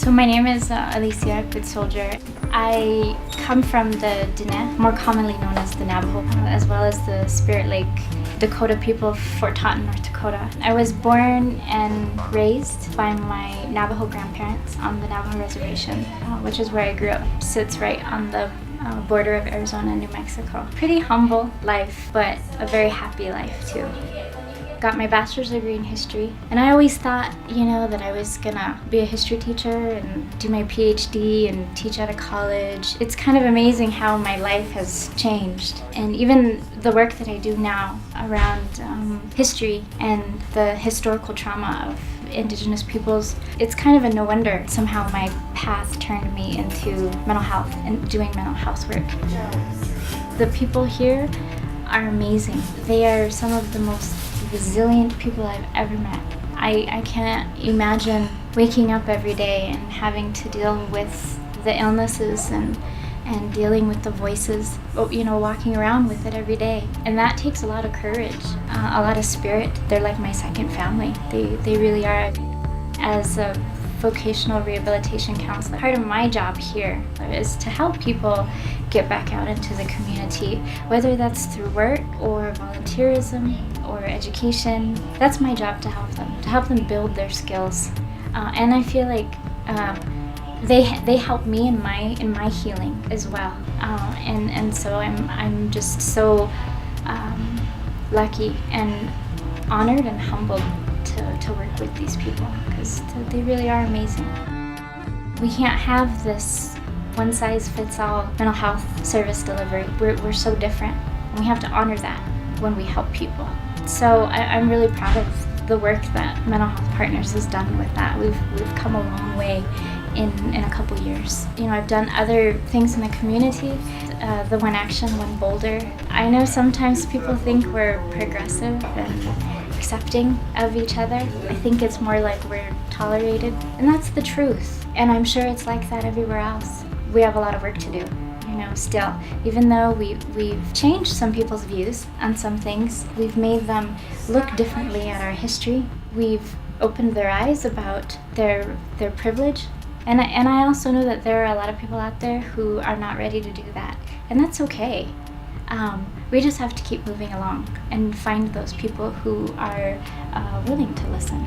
So my name is Alicia Good Soldier. I come from the Diné, more commonly known as the Navajo, as well as the Spirit Lake Dakota people of Fort Taunton, North Dakota. I was born and raised by my Navajo grandparents on the Navajo Reservation, which is where I grew up. Sits right on the border of Arizona and New Mexico. Pretty humble life, but a very happy life too. Got my bachelor's degree in history, and I always thought, that I was gonna be a history teacher and do my PhD and teach at a college. It's kind of amazing how my life has changed, and even the work that I do now around history and the historical trauma of Indigenous peoples, it's kind of a no wonder somehow my path turned me into mental health and doing mental health work. The people here are amazing. They are some of the most resilient people I've ever met. I can't imagine waking up every day and having to deal with the illnesses and dealing with the voices, walking around with it every day. And that takes a lot of courage, a lot of spirit. They're like my second family. They really are. As a vocational rehabilitation counselor, part of my job here is to help people get back out into the community, whether that's through work or volunteerism or education. That's my job, to help them build their skills. And I feel like they help me in my healing as well. And so I'm just so lucky and honored and humbled to work with these people, because they really are amazing. We can't have this one-size-fits-all mental health service delivery. We're so different, and we have to honor that when we help people. So I'm really proud of the work that Mental Health Partners has done with that. We've come a long way in a couple years. I've done other things in the community, the One Action, One Boulder. I know sometimes people think we're progressive and accepting of each other. I think it's more like we're tolerated, and that's the truth. And I'm sure it's like that everywhere else. We have a lot of work to do, still. Even though we've changed some people's views on some things, we've made them look differently at our history. We've opened their eyes about their privilege. And I also know that there are a lot of people out there who are not ready to do that, and that's okay. We just have to keep moving along and find those people who are willing to listen.